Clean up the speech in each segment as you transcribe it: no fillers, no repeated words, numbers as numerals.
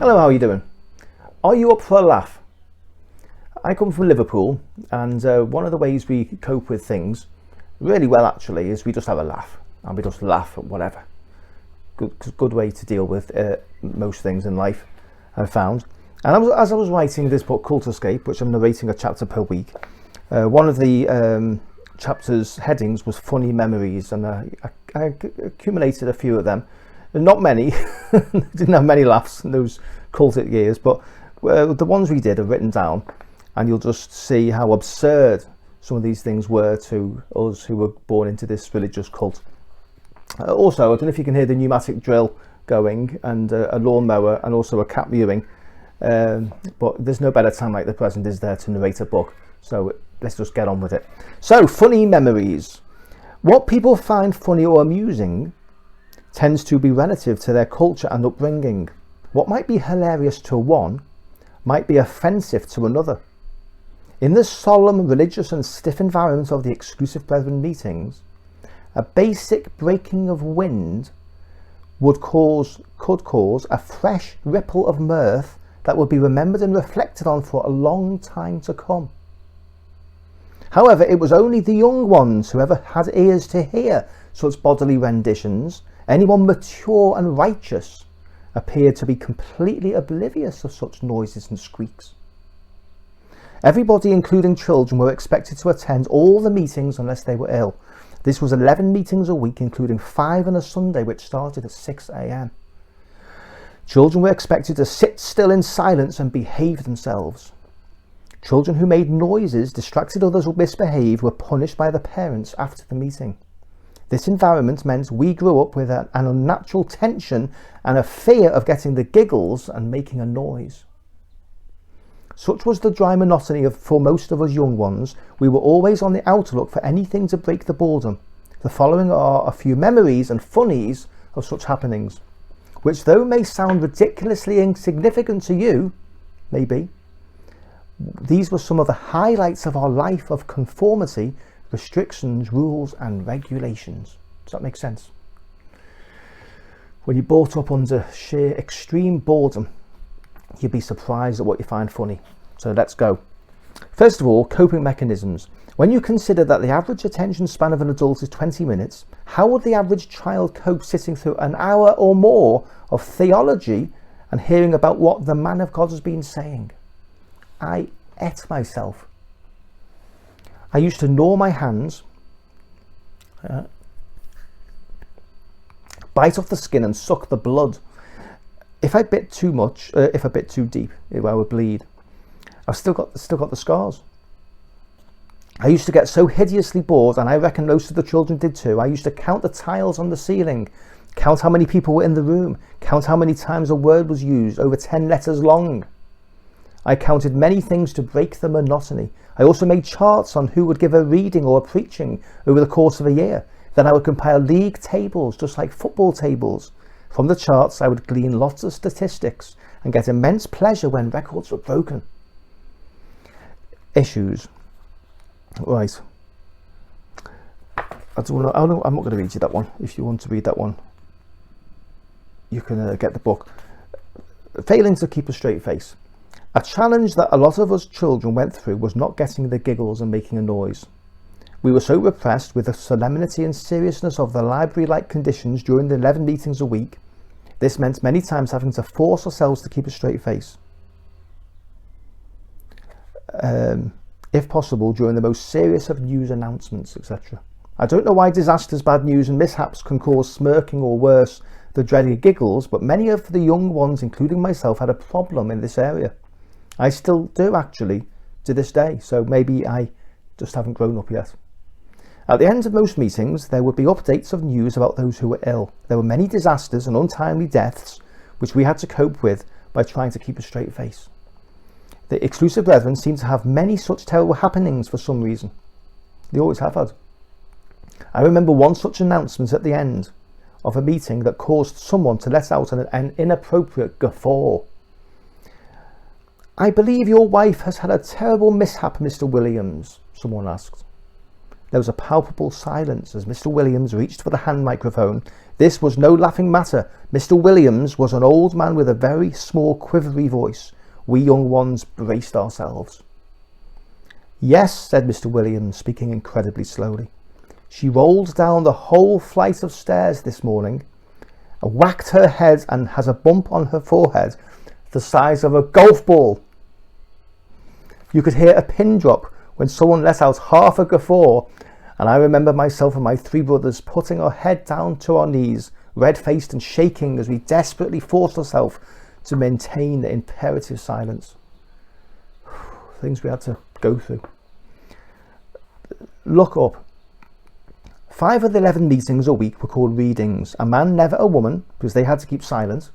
Hello, how are you doing? Are you up for a laugh? I come from Liverpool, and one of the ways we cope with things really well actually is we just have a laugh, and we just laugh at whatever. Good way to deal with most things in life, I've found. And as I was writing this book, Cult Escape, which I'm narrating a chapter per week, one of the chapter's headings was funny memories, and I accumulated a few of them. Not many, didn't have many laughs in those cultic years, but the ones we did are written down, and you'll just see how absurd some of these things were to us who were born into this religious cult. Also, I don't know if you can hear the pneumatic drill going, and a lawnmower, and also a cat mewing, but there's no better time like the present, is there, to narrate a book, so let's just get on with it. So, funny memories. What people find funny or amusing tends to be relative to their culture and upbringing. What might be hilarious to one might be offensive to another. In the solemn, religious and stiff environment of the exclusive brethren meetings, a basic breaking of wind could cause a fresh ripple of mirth that would be remembered and reflected on for a long time to come. However, it was only the young ones who ever had ears to hear such bodily renditions. Anyone mature and righteous appeared to be completely oblivious of such noises and squeaks. Everybody, including children, were expected to attend all the meetings unless they were ill. This was 11 meetings a week, including 5 on a Sunday, which started at 6 a.m. Children were expected to sit still in silence and behave themselves. Children who made noises, distracted others, or misbehaved were punished by the parents after the meeting. This environment meant we grew up with an unnatural tension and a fear of getting the giggles and making a noise. Such was the dry monotony for most of us young ones. We were always on the outlook for anything to break the boredom. The following are a few memories and funnies of such happenings, which, though may sound ridiculously insignificant to you, maybe, these were some of the highlights of our life of conformity, restrictions, rules and regulations. Does that make sense? When you're brought up under sheer extreme boredom, you'd be surprised at what you find funny. So let's go. First of all, coping mechanisms. When you consider that the average attention span of an adult is 20 minutes, how would the average child cope sitting through an hour or more of theology and hearing about what the man of God has been saying? I ate myself. I used to gnaw my hands, bite off the skin and suck the blood. If I bit too much, if I bit too deep, I would bleed. I've still got the scars. I used to get so hideously bored, and I reckon most of the children did too. I used to count the tiles on the ceiling, count how many people were in the room, count how many times a word was used, over 10 letters long. I counted many things to break the monotony. I also made charts on who would give a reading or a preaching over the course of a year. Then I would compile league tables, just like football tables. From the charts, I would glean lots of statistics and get immense pleasure when records were broken. Issues. Right. I'm not going to read you that one. If you want to read that one, you can get the book. Failing to keep a straight face. A challenge that a lot of us children went through was not getting the giggles and making a noise. We were so repressed with the solemnity and seriousness of the library-like conditions during the 11 meetings a week. This meant many times having to force ourselves to keep a straight face. If possible, during the most serious of news announcements, etc. I don't know why disasters, bad news and mishaps can cause smirking or worse, the dreaded giggles, but many of the young ones, including myself, had a problem in this area. I still do actually, to this day, so maybe I just haven't grown up yet. At the end of most meetings, there would be updates of news about those who were ill. There were many disasters and untimely deaths, which we had to cope with by trying to keep a straight face. The exclusive brethren seem to have many such terrible happenings for some reason. They always have had. I remember one such announcement at the end of a meeting that caused someone to let out an inappropriate guffaw. "I believe your wife has had a terrible mishap, Mr. Williams," someone asked. There was a palpable silence as Mr. Williams reached for the hand microphone. This was no laughing matter. Mr. Williams was an old man with a very small quivery voice. We young ones braced ourselves. Yes, said Mr. Williams, speaking incredibly slowly. She rolled down the whole flight of stairs this morning, whacked her head and has a bump on her forehead the size of a golf ball. You could hear a pin drop when someone let out half a guffaw, and I remember myself and my 3 brothers putting our head down to our knees, red-faced and shaking as we desperately forced ourselves to maintain the imperative silence. Things we had to go through. Look up. 5 of the 11 meetings a week were called readings. A man, never a woman, because they had to keep silent,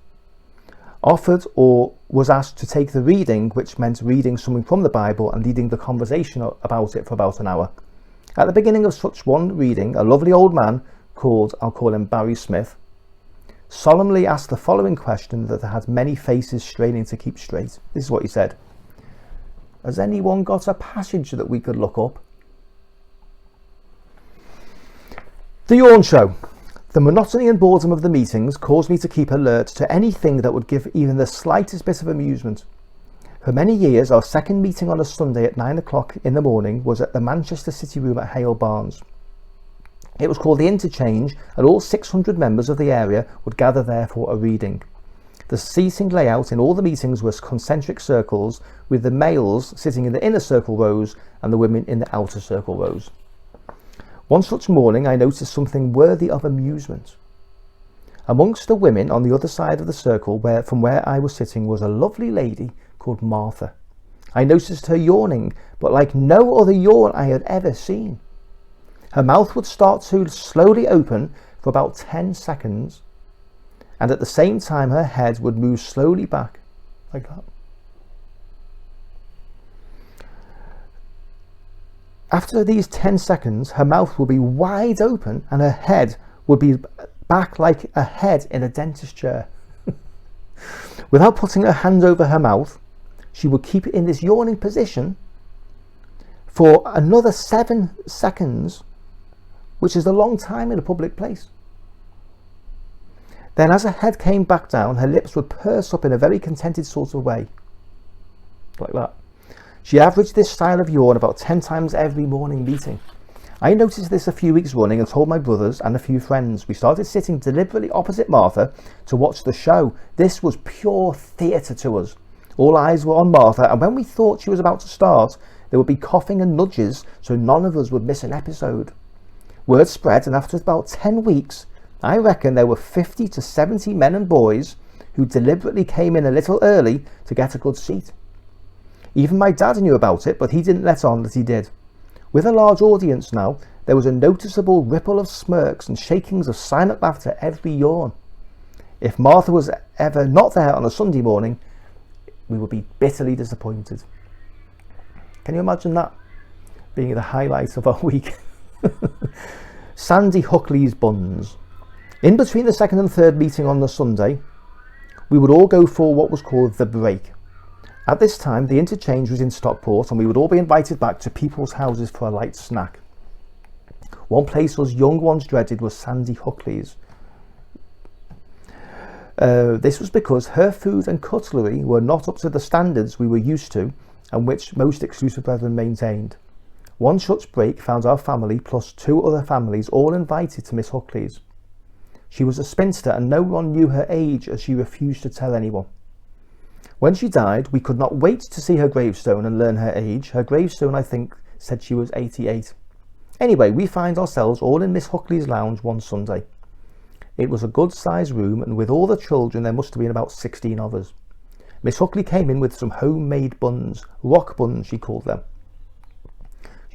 offered or was asked to take the reading, which meant reading something from the Bible and leading the conversation about it for about an hour. At the beginning of such one reading, a lovely old man called, I'll call him Barry Smith, solemnly asked the following question that had many faces straining to keep straight. This is what he said. Has anyone got a passage that we could look up? The Yawn Show. The monotony and boredom of the meetings caused me to keep alert to anything that would give even the slightest bit of amusement. For many years, our second meeting on a Sunday at 9 o'clock in the morning was at the Manchester City Room at Hale Barnes. It was called the Interchange, and all 600 members of the area would gather there for a reading. The seating layout in all the meetings was concentric circles, with the males sitting in the inner circle rows and the women in the outer circle rows. One such morning I noticed something worthy of amusement. Amongst the women on the other side of the circle from where I was sitting was a lovely lady called Martha. I noticed her yawning, but like no other yawn I had ever seen. Her mouth would start to slowly open for about 10 seconds, and at the same time her head would move slowly back, like that. After these 10 seconds, her mouth would be wide open and her head would be back like a head in a dentist chair. Without putting her hand over her mouth, she would keep it in this yawning position for another 7 seconds, which is a long time in a public place. Then as her head came back down, her lips would purse up in a very contented sort of way, like that. She averaged this style of yawn about 10 times every morning meeting. I noticed this a few weeks running and told my brothers and a few friends. We started sitting deliberately opposite Martha to watch the show. This was pure theatre to us. All eyes were on Martha, and when we thought she was about to start, there would be coughing and nudges so none of us would miss an episode. Word spread, and after about 10 weeks, I reckon there were 50 to 70 men and boys who deliberately came in a little early to get a good seat. Even my dad knew about it, but he didn't let on that he did. With a large audience now, there was a noticeable ripple of smirks and shakings of silent laughter every yawn. If Martha was ever not there on a Sunday morning, we would be bitterly disappointed. Can you imagine that being the highlight of our week? Sandy Huckley's buns. In between the second and third meeting on the Sunday, we would all go for what was called the break. At this time, the Interchange was in Stockport, and we would all be invited back to people's houses for a light snack. One place us young ones dreaded was Sandy Huckley's. This was because her food and cutlery were not up to the standards we were used to and which most exclusive brethren maintained. One such break found our family plus 2 other families all invited to Miss Huckley's. She was a spinster and no one knew her age, as she refused to tell anyone. When she died, we could not wait to see her gravestone and learn her age. Her gravestone, I think, said she was 88. Anyway, we find ourselves all in Miss Huckley's lounge one Sunday. It was a good-sized room, and with all the children, there must have been about 16 of us. Miss Huckley came in with some homemade buns, rock buns she called them.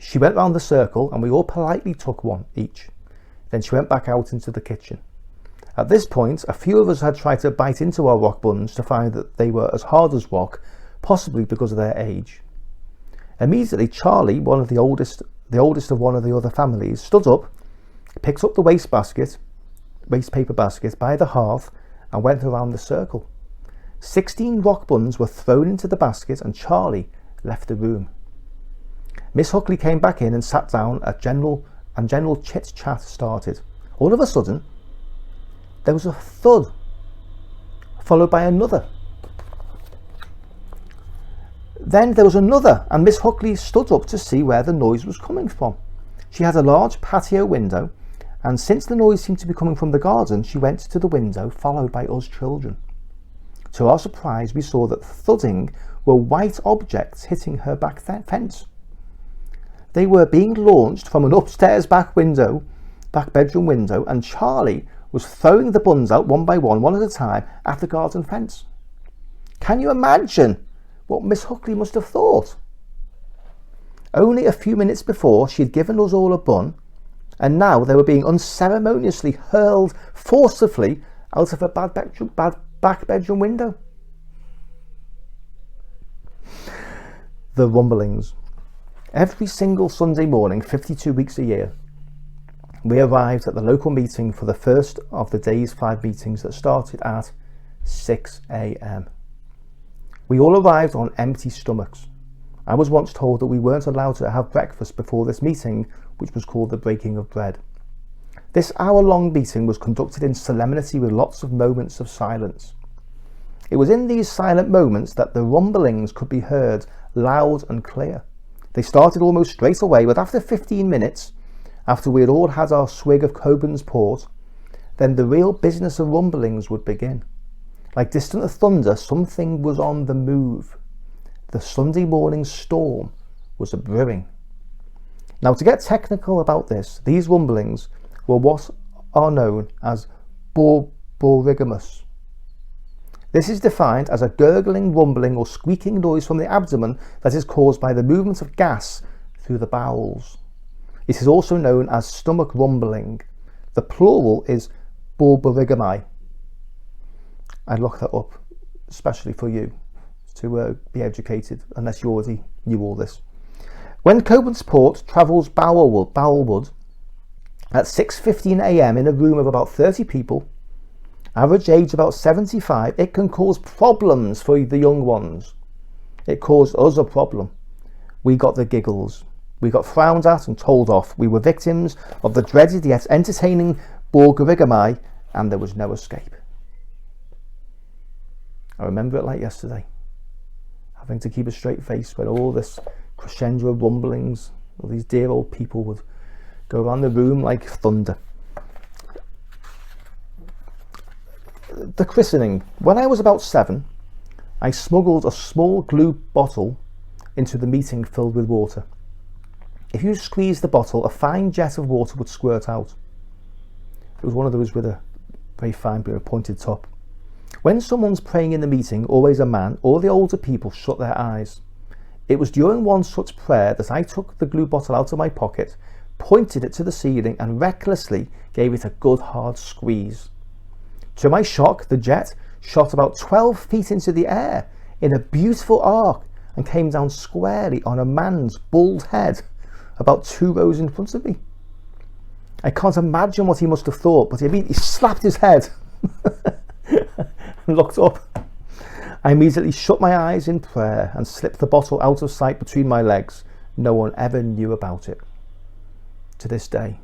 She went round the circle, and we all politely took one each. Then she went back out into the kitchen. At this point, a few of us had tried to bite into our rock buns to find that they were as hard as rock, possibly because of their age. Immediately, Charlie, the oldest of one of the other families, stood up, picked up the waste paper basket by the hearth, and went around the circle. 16 rock buns were thrown into the basket, and Charlie left the room. Miss Huckley came back in and sat down and general chit-chat started. All of a sudden, there was a thud, followed by another. Then there was another, and Miss Huckley stood up to see where the noise was coming from. She had a large patio window, and since the noise seemed to be coming from the garden, she went to the window, followed by us children. To our surprise, we saw that the thudding were white objects hitting her back fence. They were being launched from an upstairs back bedroom window, and Charlie was throwing the buns out one by one at a time, at the garden fence. Can you imagine what Miss Huckley must have thought? Only a few minutes before, she had given us all a bun, and now they were being unceremoniously hurled forcibly out of a back bedroom window. The Rumblings. Every single Sunday morning, 52 weeks a year, we arrived at the local meeting for the first of the day's 5 meetings that started at 6 a.m. We all arrived on empty stomachs. I was once told that we weren't allowed to have breakfast before this meeting, which was called the breaking of bread. This hour-long meeting was conducted in solemnity with lots of moments of silence. It was in these silent moments that the rumblings could be heard loud and clear. They started almost straight away, but after 15 minutes, after we had all had our swig of Coburn's port, then the real business of rumblings would begin. Like distant thunder, something was on the move. The Sunday morning storm was a-brewing. Now, to get technical about this, these rumblings were what are known as borigamus. This is defined as a gurgling, rumbling or squeaking noise from the abdomen that is caused by the movement of gas through the bowels. It is also known as stomach rumbling. The plural is borborigami. I'd look that up, especially for you, to be educated, unless you already knew all this. When Coburn's port travels bowelward at 6:15 a.m. in a room of about 30 people, average age about 75, it can cause problems for the young ones. It caused us a problem. We got the giggles. We got frowned at and told off. We were victims of the dreaded yet entertaining borborigami, and there was no escape. I remember it like yesterday, having to keep a straight face when all this crescendo of rumblings, all these dear old people would go around the room like thunder. The christening. When I was about 7, I smuggled a small glue bottle into the meeting filled with water. If you squeezed the bottle, a fine jet of water would squirt out. It was one of those with a very fine pointed top. When someone's praying in the meeting, always a man, all the older people shut their eyes. It was during one such prayer that I took the glue bottle out of my pocket, pointed it to the ceiling and recklessly gave it a good hard squeeze. To my shock, the jet shot about 12 feet into the air in a beautiful arc and came down squarely on a man's bald head about 2 rows in front of me. I can't imagine what he must have thought, but he slapped his head and looked up. I immediately shut my eyes in prayer and slipped the bottle out of sight between my legs. No one ever knew about it to this day.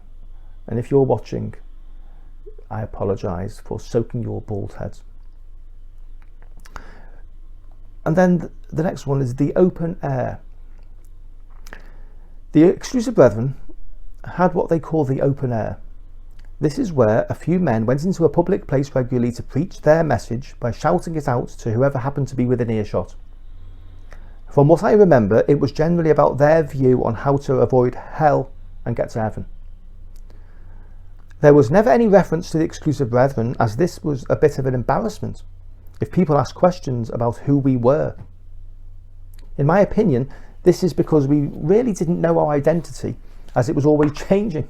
And if you're watching, I apologise for soaking your bald heads. And then the next one is the open air. The exclusive brethren had what they call the open air. This is where a few men went into a public place regularly to preach their message by shouting it out to whoever happened to be within earshot. From what I remember, it was generally about their view on how to avoid hell and get to heaven. There was never any reference to the exclusive brethren, as this was a bit of an embarrassment if people asked questions about who we were. In my opinion, this is because we really didn't know our identity, as it was always changing.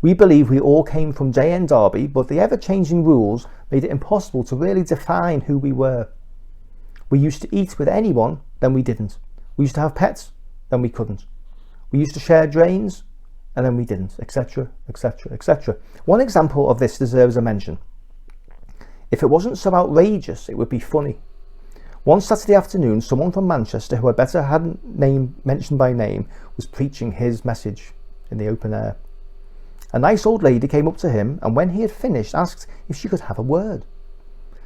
We believe we all came from J.N. Derby, but the ever-changing rules made it impossible to really define who we were. We used to eat with anyone, then we didn't. We used to have pets, then we couldn't. We used to share drains, and then we didn't, etc., etc., etc. One example of this deserves a mention. If it wasn't so outrageous, it would be funny. One Saturday afternoon, someone from Manchester, who I better hadn't mentioned by name, was preaching his message in the open air. A nice old lady came up to him, and when he had finished, asked if she could have a word.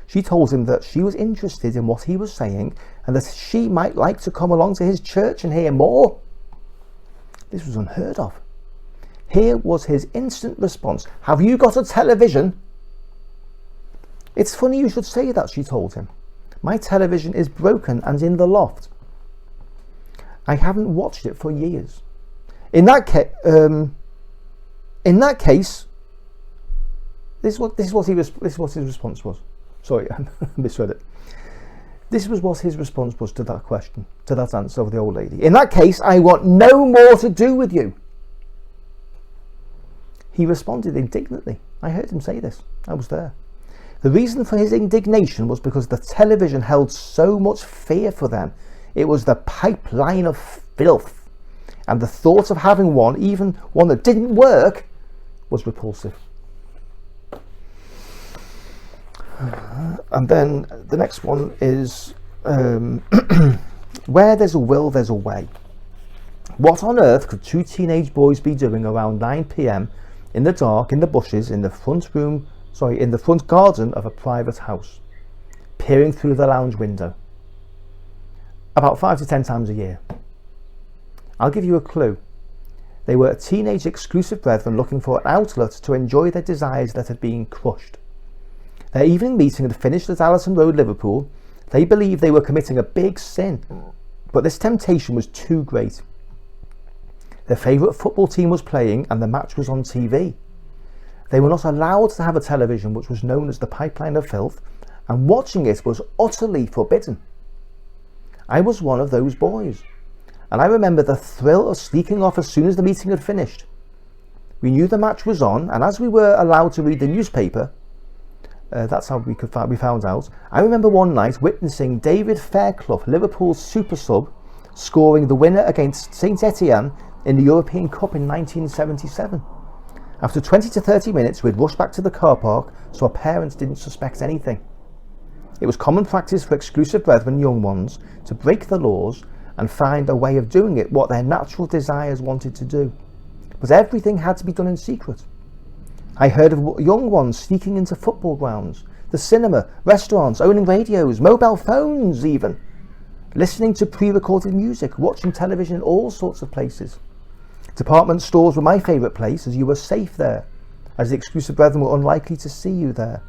She told him that she was interested in what he was saying and that she might like to come along to his church and hear more. This was unheard of. Here was his instant response. Have you got a television? It's funny you should say that, she told him. My television is broken and in the loft. I haven't watched it for years. In that case, this is what his response was. Sorry, I misread it. This was what his response was to that question, to that answer of the old lady. In that case, I want no more to do with you. He responded indignantly. I heard him say this. I was there. The reason for his indignation was because the television held so much fear for them. It was the pipeline of filth. And the thought of having one, even one that didn't work, was repulsive. And then the next one is where there's a will, there's a way. What on earth could two teenage boys be doing around 9 p.m. in the dark, in the bushes, in the front garden of a private house, peering through the lounge window? About 5 to 10 times a year. I'll give you a clue. They were teenage exclusive brethren looking for an outlet to enjoy their desires that had been crushed. Their evening meeting had finished at Allison Road, Liverpool. They believed they were committing a big sin, but this temptation was too great. Their favourite football team was playing and the match was on TV. They were not allowed to have a television, which was known as the pipeline of filth, and watching it was utterly forbidden. I was one of those boys, and I remember the thrill of sneaking off as soon as the meeting had finished. We knew the match was on, and as we were allowed to read the newspaper, that's how we found out. I remember one night witnessing David Fairclough, Liverpool's super sub, scoring the winner against St Etienne in the European Cup in 1977. After 20 to 30 minutes, we'd rush back to the car park so our parents didn't suspect anything. It was common practice for exclusive brethren, young ones, to break the laws and find a way of doing it what their natural desires wanted to do. But everything had to be done in secret. I heard of young ones sneaking into football grounds, the cinema, restaurants, owning radios, mobile phones even, listening to pre-recorded music, watching television in all sorts of places. Department stores were my favourite place, as you were safe there, as the exclusive brethren were unlikely to see you there.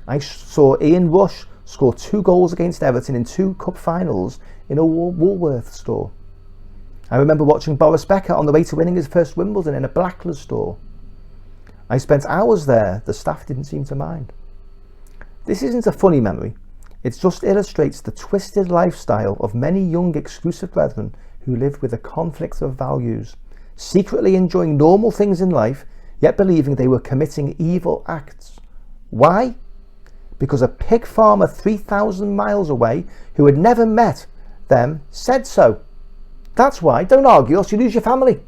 I saw Ian Rush score 2 goals against Everton in 2 cup finals in a Woolworths store. I remember watching Boris Becker on the way to winning his first Wimbledon in a Blackler's store. I spent hours there. The staff didn't seem to mind. This isn't a funny memory. It just illustrates the twisted lifestyle of many young exclusive brethren who lived with a conflict of values, secretly enjoying normal things in life, yet believing they were committing evil acts. Why? Because a pig farmer 3,000 miles away who had never met them said so. That's why. Don't argue, else you lose your family.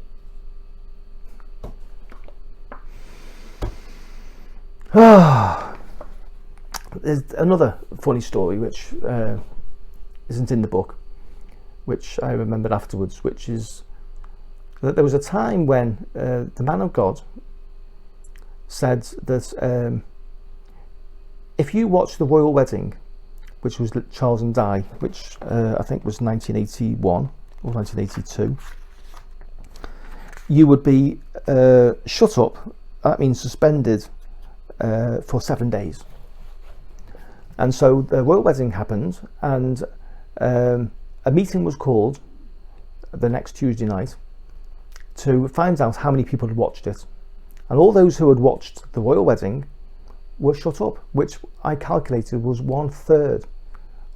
There's another funny story which isn't in the book, which I remembered afterwards, which is that there was a time when the man of God said that if you watch the royal wedding, which was Charles and Di, which I think was 1981 or 1982, you would be shut up, that means suspended, for 7 days. And so the royal wedding happened, and a meeting was called the next Tuesday night to find out how many people had watched it. And all those who had watched the royal wedding were shut up, which I calculated was 1/3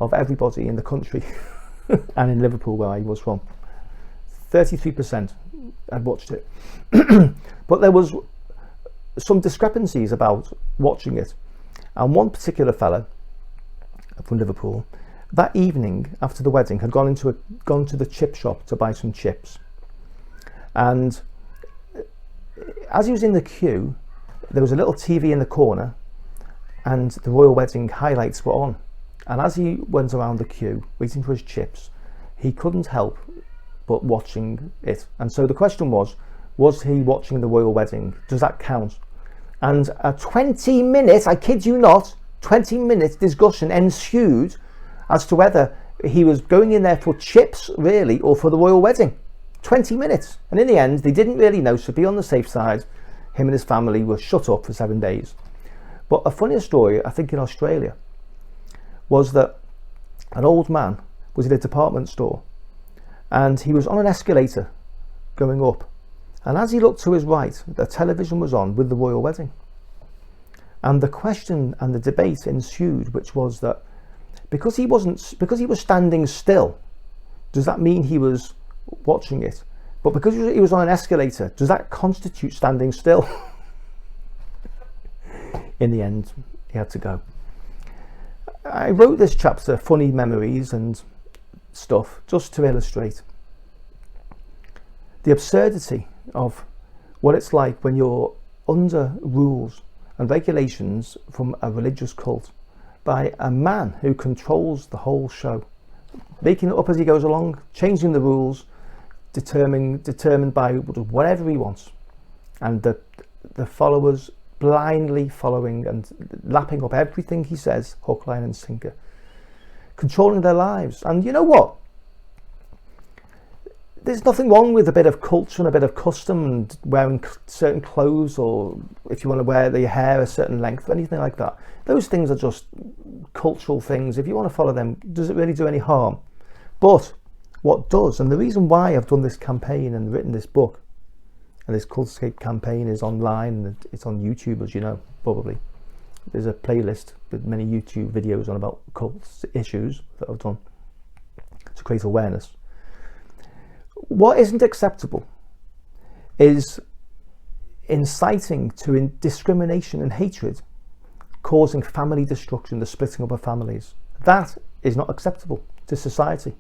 of everybody in the country and in Liverpool, where I was from. 33% had watched it. But there was some discrepancies about watching it. And one particular fella from Liverpool, that evening after the wedding, had gone to the chip shop to buy some chips. And as he was in the queue, there was a little TV in the corner and the royal wedding highlights were on. And as he went around the queue waiting for his chips, he couldn't help but watching it. And so the question was, Was he watching the royal wedding? Does that count? And a 20-minute, I kid you not, 20-minute discussion ensued as to whether he was going in there for chips, really, or for the royal wedding. 20 minutes. And in the end, they didn't really know, so to be on the safe side, him and his family were shut up for 7 days. But a funnier story, I think in Australia, was that an old man was in a department store and he was on an escalator going up. And as he looked to his right, the television was on with the royal wedding. And the question and the debate ensued, which was that because he was standing still, does that mean he was watching it? But because he was on an escalator, does that constitute standing still? In the end, he had to go. I wrote this chapter, Funny Memories and stuff, just to illustrate the absurdity of what it's like when you're under rules and regulations from a religious cult by a man who controls the whole show, making it up as he goes along, changing the rules, determined by whatever he wants, and the followers blindly following and lapping up everything he says, hook, line and sinker, controlling their lives. And you know what? There's nothing wrong with a bit of culture and a bit of custom and wearing certain clothes, or if you want to wear your hair a certain length, anything like that. Those things are just cultural things. If you want to follow them, does it really do any harm? But what does, and the reason why I've done this campaign and written this book, and this Cultscape campaign is online and it's on YouTube, as you know, probably. There's a playlist with many YouTube videos on about cults issues that I've done to create awareness. What isn't acceptable is inciting to discrimination and hatred, causing family destruction, the splitting up of families. That is not acceptable to society.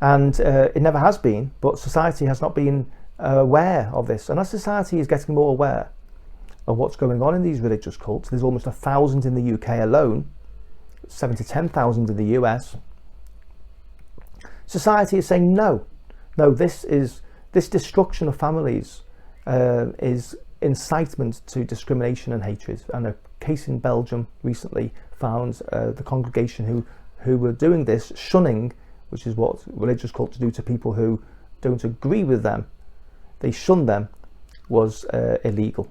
And it never has been, but society has not been aware of this. And as society is getting more aware of what's going on in these religious cults, there's almost 1,000 in the UK alone, 7 to 10,000 in the US. Society is saying no, this destruction of families is incitement to discrimination and hatred. And a case in Belgium recently found the congregation who were doing this, shunning, which is what religious cults do to people who don't agree with them. They shun them, was illegal,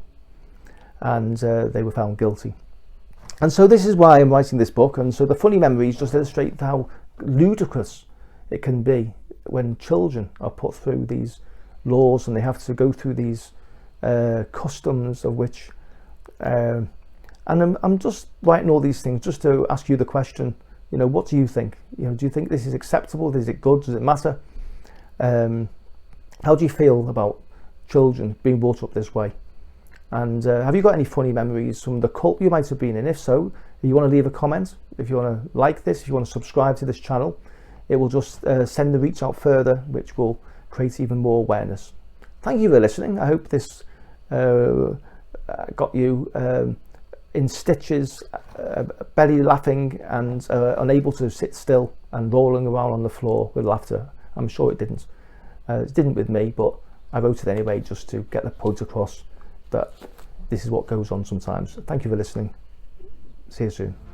and they were found guilty. And so this is why I'm writing this book. And so the funny memories just illustrate how ludicrous it can be when children are put through these laws and they have to go through these customs of which, and I'm just writing all these things just to ask you the question, what do you think? Do you think this is acceptable? Is it good? Does it matter? How do you feel about children being brought up this way? And have you got any funny memories from the cult you might have been in? If so, if you want to leave a comment, if you want to like this, if you want to subscribe to this channel, it will just send the reach out further, which will create even more awareness. Thank you for listening. I hope this got you in stitches, belly laughing and unable to sit still and rolling around on the floor with laughter. I'm sure it didn't. It didn't with me, but I wrote it anyway just to get the point across that this is what goes on sometimes. Thank you for listening. See you soon.